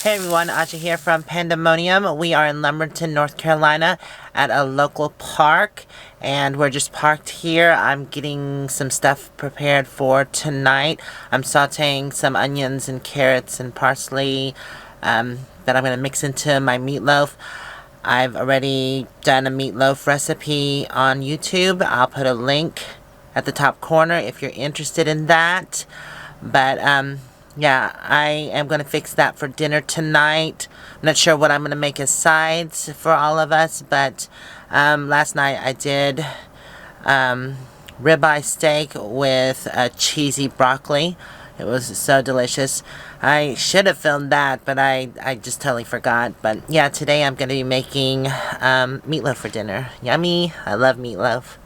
Hey everyone, Aja here from Panda Monium. We are in Lumberton, North Carolina at a local park and we're just parked here. I'm getting some stuff prepared for tonight. I'm sauteing some onions and carrots and parsley that I'm going to mix into my meatloaf. I've already done a meatloaf recipe on YouTube. I'll put a link at the top corner if you're interested in that. But yeah, I am going to fix that for dinner tonight. I'm not sure what I'm going to make as sides for all of us, but last night I did ribeye steak with cheesy broccoli. It was so delicious. I should have filmed that, but I just totally forgot. But yeah, today I'm going to be making meatloaf for dinner. Yummy. I love meatloaf.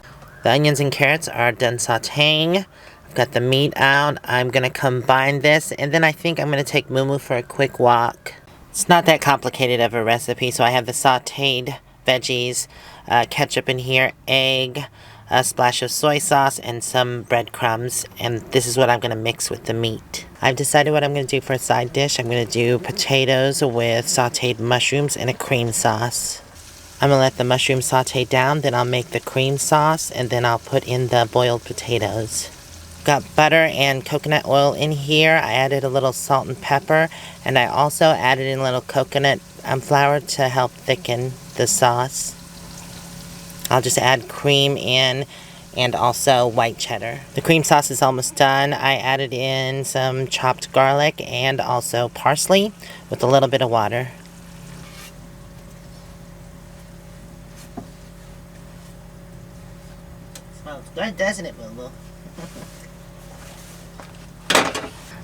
The onions and carrots are done sauteing. Got the meat out. I'm going to combine this, and then I think I'm going to take moo-moo for a quick walk. It's not that complicated of a recipe, so I have the sauteed veggies, ketchup in here, egg, a splash of soy sauce, and some breadcrumbs, and this is what I'm going to mix with the meat. I've decided what I'm going to do for a side dish. I'm going to do potatoes with sauteed mushrooms and a cream sauce. I'm going to let the mushrooms saute down, then I'll make the cream sauce, and then I'll put in the boiled potatoes. Got butter and coconut oil in here. I added a little salt and pepper, and I also added in a little coconut flour to help thicken the sauce. I'll just add cream in and also white cheddar. The cream sauce is almost done. I added in some chopped garlic and also parsley with a little bit of water. Smells good, doesn't it, Boo-Boo?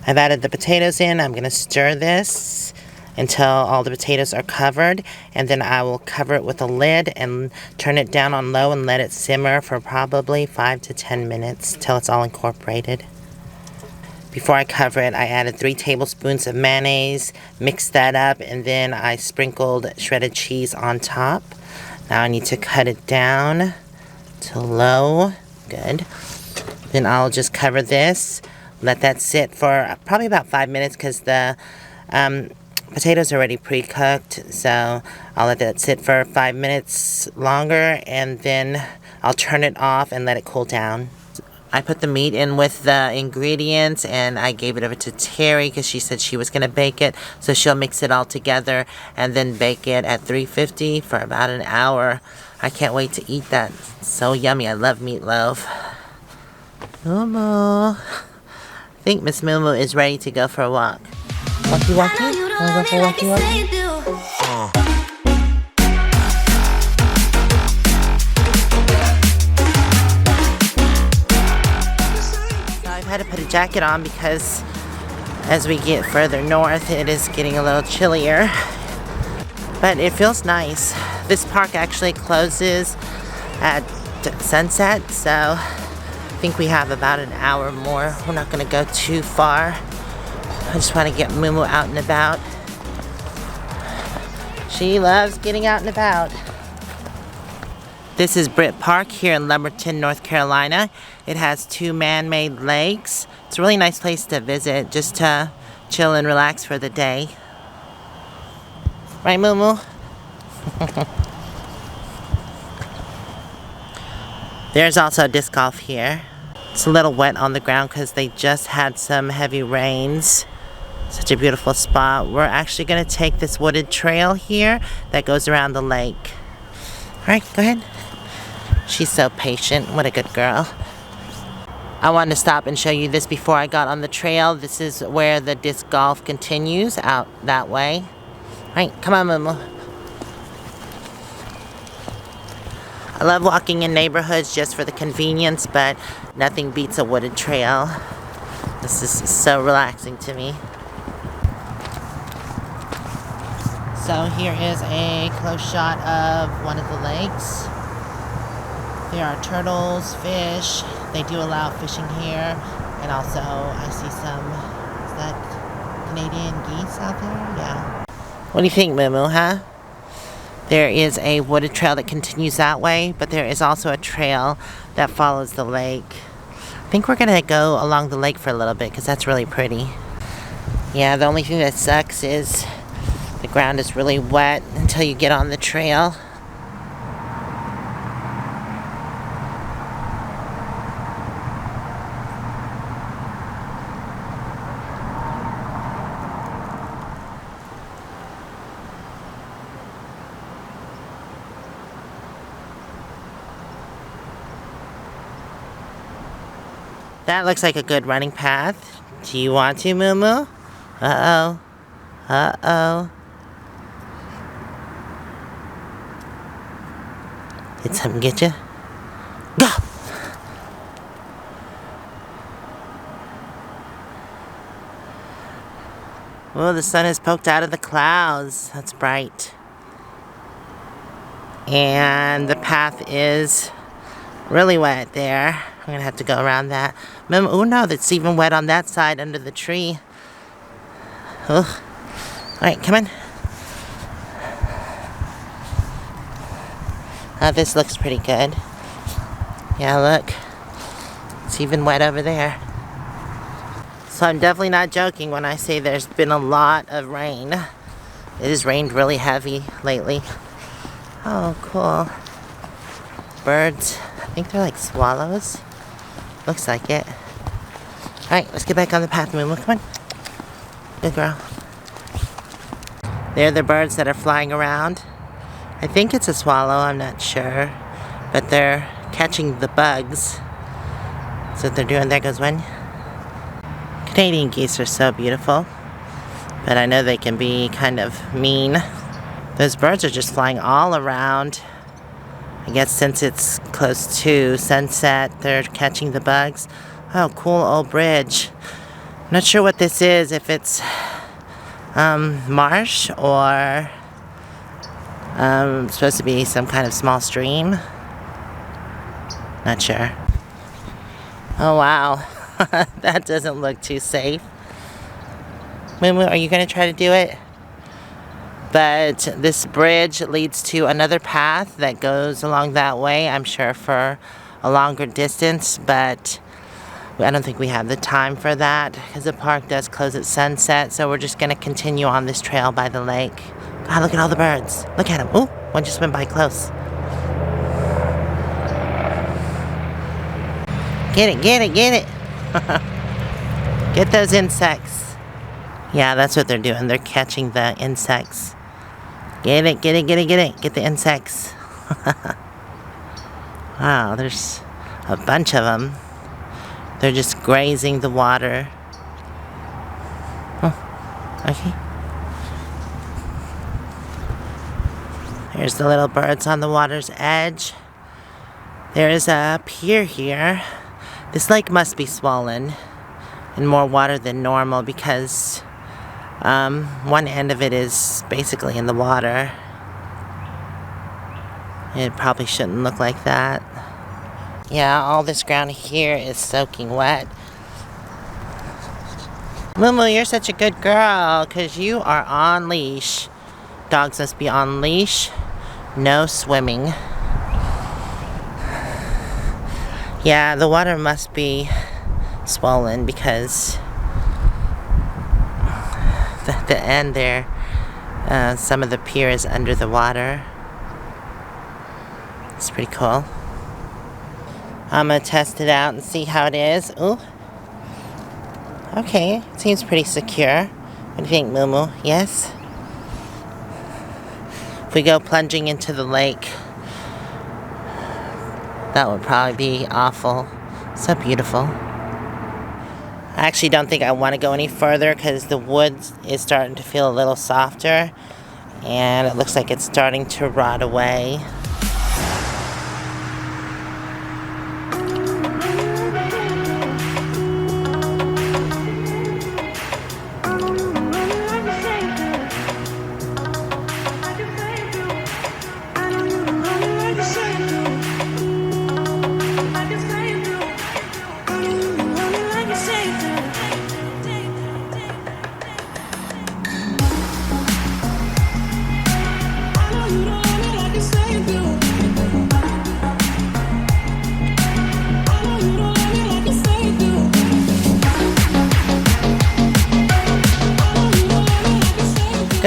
I've added the potatoes in. I'm going to stir this until all the potatoes are covered, and then I will cover it with a lid and turn it down on low and let it simmer for probably 5 to 10 minutes till it's all incorporated. Before I cover it, I added 3 tablespoons of mayonnaise, mixed that up, and then I sprinkled shredded cheese on top. Now I need to cut it down to low. Good. Then I'll just cover this. Let that sit for probably about 5 minutes because the potatoes are already pre-cooked. So I'll let that sit for 5 minutes longer, and then I'll turn it off and let it cool down. I put the meat in with the ingredients, and I gave it over to Terry because she said she was going to bake it. So she'll mix it all together and then bake it at 350 for about an hour. I can't wait to eat that. It's so yummy. I love meatloaf. Moo-moo. I think Miss Moo-moo is ready to go for a walk. Walkie walkie? Wanna go for a walkie walkie? So I've had to put a jacket on because as we get further north it is getting a little chillier. But it feels nice. This park actually closes at sunset, so I think we have about an hour more. We're not going to go too far. I just want to get moo-moo out and about. She loves getting out and about. This is Britt Park here in Lumberton, North Carolina. It has 2 man-made lakes. It's a really nice place to visit just to chill and relax for the day. Right, moo-moo? There's also disc golf here. It's a little wet on the ground because they just had some heavy rains. Such a beautiful spot. We're actually going to take this wooded trail here that goes around the lake. Alright, go ahead. She's so patient. What a good girl. I wanted to stop and show you this before I got on the trail. This is where the disc golf continues, out that way. Alright, come on, moo-moo. I love walking in neighborhoods just for the convenience, but nothing beats a wooded trail. This is so relaxing to me. So here is a close shot of one of the lakes. There are turtles, fish. They do allow fishing here. And also I see some, is that Canadian geese out there? Yeah. What do you think, moo-moo, huh? There is a wooded trail that continues that way, but there is also a trail that follows the lake. I think we're going to go along the lake for a little bit because that's really pretty. Yeah, the only thing that sucks is The ground is really wet until you get on the trail. That looks like a good running path. Do you want to, moo-moo? Uh-oh. Uh-oh. Did something get you? Go! Oh, the sun has poked out of the clouds. That's bright. And the path is really wet there. I'm gonna have to go around that. Oh no, that's even wet on that side under the tree. Ugh. Alright, come on. Oh, this looks pretty good. Yeah, look. It's even wet over there. So I'm definitely not joking when I say there's been a lot of rain. It has rained really heavy lately. Oh, cool. Birds. I think they're like swallows. Looks like it. Alright, let's get back on the path, moo-moo. Come on. Good girl. They're the birds that are flying around. I think it's a swallow, I'm not sure. But they're catching the bugs. That's what they're doing. There goes one. Canadian geese are so beautiful. But I know they can be kind of mean. Those birds are just flying all around. I guess since it's close to sunset, they're catching the bugs. Oh, cool old bridge. I'm not sure what this is, if it's marsh or supposed to be some kind of small stream. Not sure. Oh, wow. That doesn't look too safe. Moo-moo, are you going to try to do it? But this bridge leads to another path that goes along that way, I'm sure for a longer distance, but I don't think we have the time for that because the park does close at sunset, so we're just going to continue on this trail by the lake. God, look at all the birds. Look at them. Ooh, one just went by close. Get it, get it, get it. Get those insects. Yeah, that's what they're doing. They're catching the insects. Get it, get it, get it, get it. Get the insects. Wow, there's a bunch of them. They're just grazing the water. Oh, okay. There's the little birds on the water's edge. There is a pier here. This lake must be swollen and more water than normal because one end of it is basically in the water. It probably shouldn't look like that. Yeah, all this ground here is soaking wet. Moo-moo, you're such a good girl because you are on leash. Dogs must be on leash. No swimming. Yeah, the water must be swollen because the end there, some of the pier is under the water. It's pretty cool. I'm gonna test it out and see how it is. Ooh. Okay, it seems pretty secure. What do you think, moo-moo? Yes? If we go plunging into the lake, that would probably be awful. So beautiful. I actually don't think I want to go any further because the wood is starting to feel a little softer and it looks like it's starting to rot away. Like you say do.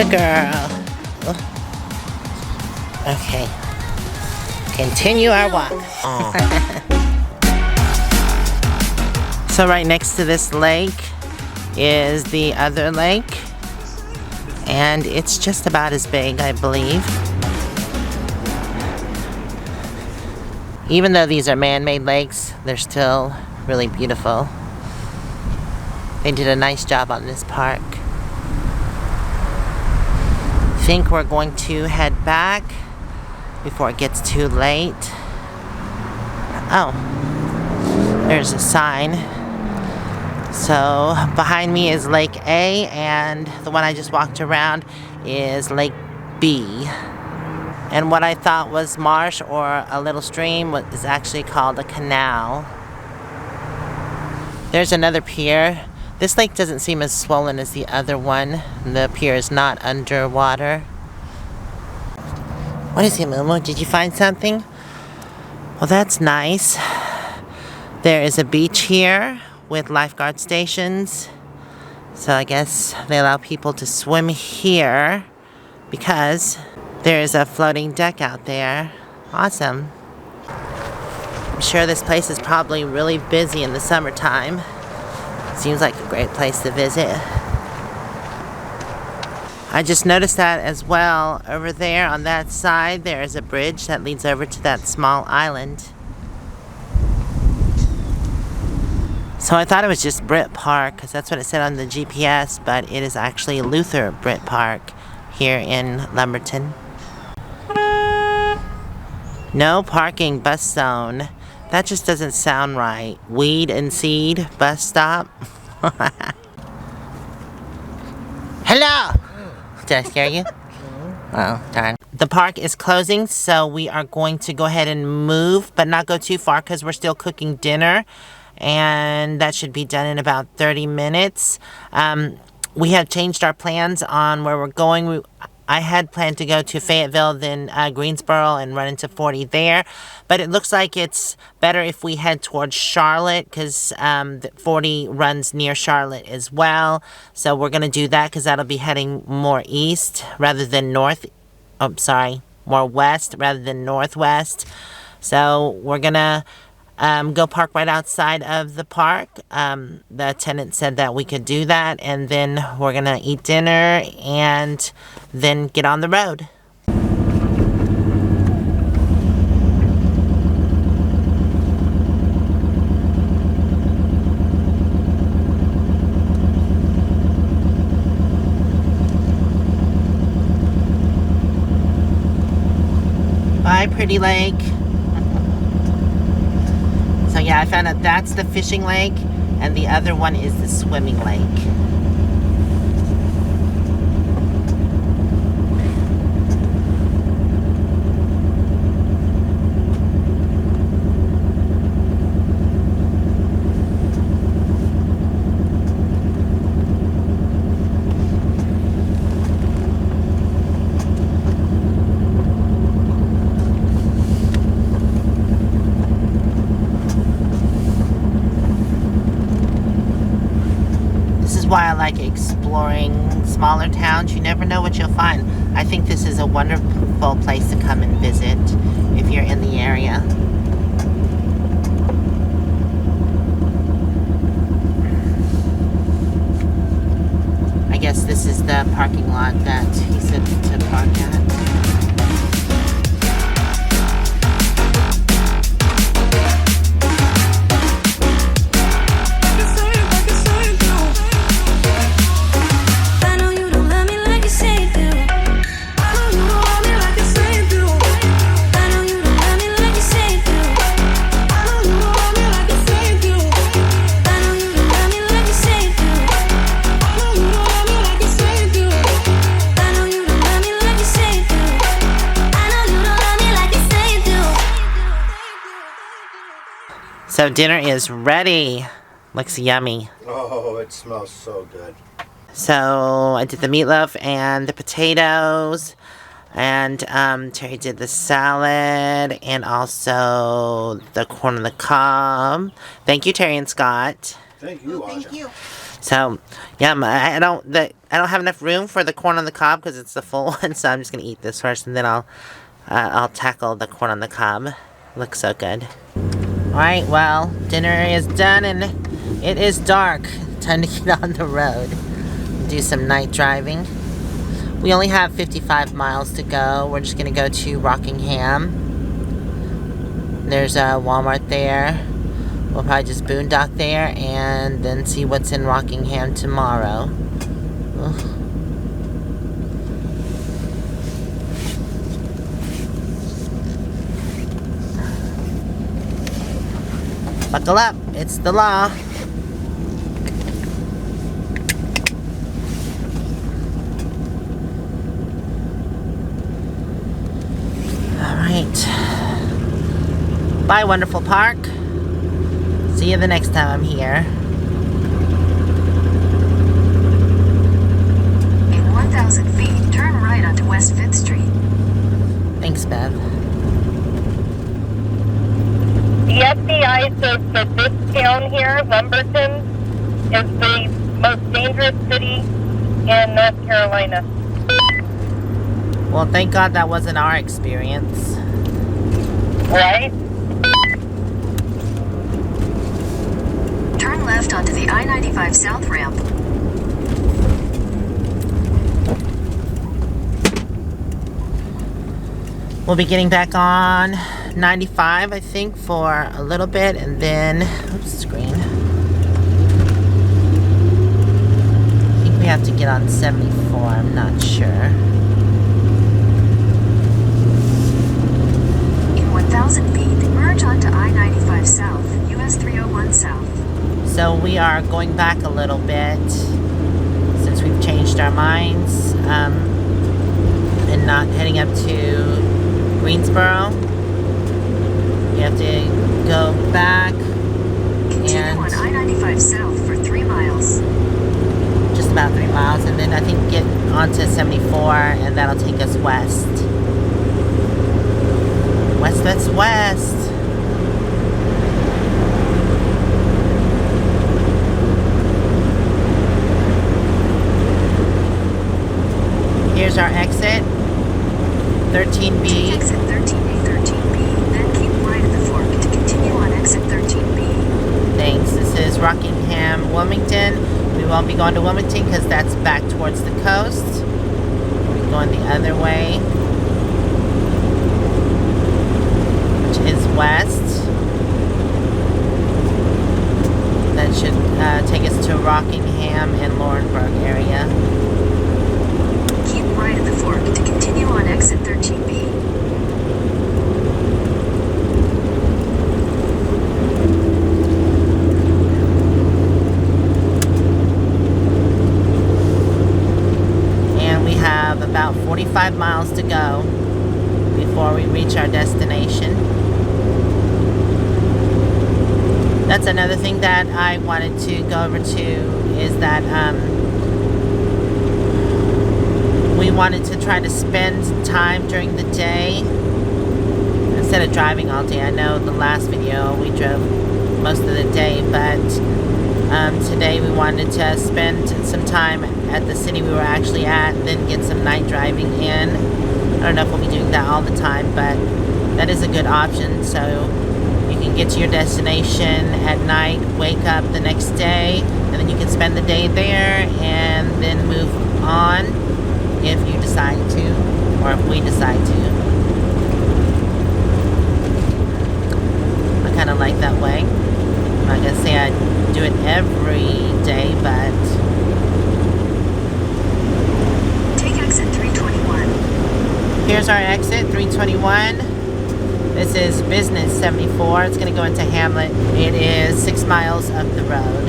Good girl. Okay. Continue our walk. So right next to this lake is the other lake. And it's just about as big, I believe. Even though these are man-made lakes, they're still really beautiful. They did a nice job on this park. I think we're going to head back before it gets too late. Oh, there's a sign. So behind me is Lake A, and the one I just walked around is Lake B. And what I thought was marsh or a little stream is actually called a canal. There's another pier. This lake doesn't seem as swollen as the other one. The pier is not underwater. What is it, moo-moo? Did you find something? Well, that's nice. There is a beach here with lifeguard stations. So I guess they allow people to swim here because there is a floating deck out there. Awesome. I'm sure this place is probably really busy in the summertime. Seems like a great place to visit. I just noticed that as well. Over there on that side, there is a bridge that leads over to that small island. So I thought it was just Britt Park, because that's what it said on the GPS, but it is actually Luther Britt Park here in Lumberton. No parking bus zone. That just doesn't sound right. Weed and Seed bus stop. Hello! Did I scare you? Oh, darn. The park is closing, so we are going to go ahead and move, but not go too far because we're still cooking dinner. And that should be done in about 30 minutes. We have changed our plans on where we're going. I had planned to go to Fayetteville, then Greensboro, and run into 40 there. But it looks like it's better if we head towards Charlotte, because 40 runs near Charlotte as well. So we're going to do that, because that'll be heading more east rather than north. Oh, sorry, more west rather than northwest. So we're going to go park right outside of the park. The tenant said that we could do that, and then we're gonna eat dinner and then get on the road. Bye, pretty lake. So yeah, I found out that's the fishing lake, and the other one is the swimming lake. Why I like exploring smaller towns. You never know what you'll find. I think this is a wonderful place to come and visit if you're in the area. I guess this is the parking lot that he said to park at. So dinner is ready. Looks yummy. Oh, it smells so good. So I did the meatloaf and the potatoes, and Terry did the salad and also the corn on the cob. Thank you, Terry and Scott. Thank you, Aja. Thank you. So, yeah, I don't have enough room for the corn on the cob because it's the full one. So I'm just gonna eat this first, and then I'll tackle the corn on the cob. Looks so good. All right, well, dinner is done and it is dark. Time to get on the road, do some night driving. We only have 55 miles to go. We're just gonna go to Rockingham. There's a Walmart there. We'll probably just boondock there and then see what's in Rockingham tomorrow. Ugh. Buckle up, it's the law. Alright. Bye, wonderful park. See you the next time I'm here. In 1,000 feet, turn right onto West 5th Street. Thanks, Bev. The FBI says that this town here, Lumberton, is the most dangerous city in North Carolina. Well, thank God that wasn't our experience. Right? Turn left onto the I-95 South ramp. We'll be getting back on 95, I think, for a little bit, and then... Oops, screen. I think we have to get on 74, I'm not sure. In 1,000 feet, merge onto I-95 South, US 301 South. So we are going back a little bit, since we've changed our minds, and not heading up to Greensboro. You have to go back Continue and on I-95 South for 3 miles. just about 3 miles, and then I think get onto 74, and that'll take us west. West, west, west. Here's our exit, 13B. Take exit 13A, 13B, then keep right at the fork to continue on exit 13B. Thanks. This is Rockingham, Wilmington. We won't be going to Wilmington because that's back towards the coast. We'll be going the other way, which is west. That should take us to Rockingham and Laurinburg area. Keep right at the fork to continue on exit 13B. And we have about 45 miles to go before we reach our destination. That's another thing that I wanted to go over to, is that we wanted to try to spend time during the day instead of driving all day. I know the last video we drove most of the day, but today we wanted to spend some time at the city we were actually at, and then get some night driving in. I don't know if we'll be doing that all the time, but that is a good option. So you can get to your destination at night, wake up the next day, and then you can spend the day there and then move on if you decide to, or if we decide to. I kind of like that way. I'm not gonna say I do it every day, but Take exit 321. here's our exit, 321. This is Business 74. It's gonna go into Hamlet. It is 6 miles up the road.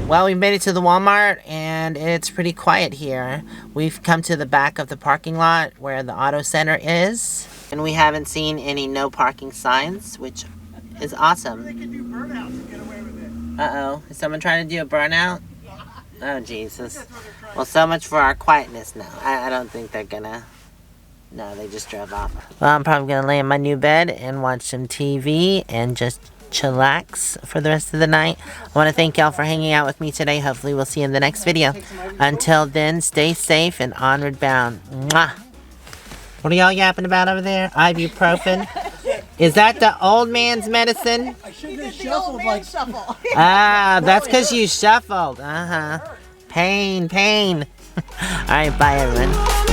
Well, we made it to the Walmart, and it's pretty quiet here. We've come to the back of the parking lot where the auto center is, and we haven't seen any no parking signs, which is awesome. They can do burnouts and get away with it. Uh-oh, is someone trying to do a burnout? Oh, Jesus. That's what they're trying Well, so much for our quietness now. I don't think they're gonna... No, they just drove off. Well, I'm probably gonna lay in my new bed and watch some TV and just chillax for the rest of the night. I want to thank y'all for hanging out with me today. Hopefully we'll see you in the next video. Until then, stay safe and onward bound. Mwah! What are y'all yapping about over there? Ibuprofen? Is that the old man's medicine? I should have shuffled like shuffle. Ah, that's because you shuffled. Uh-huh. Pain, pain. Alright, bye everyone.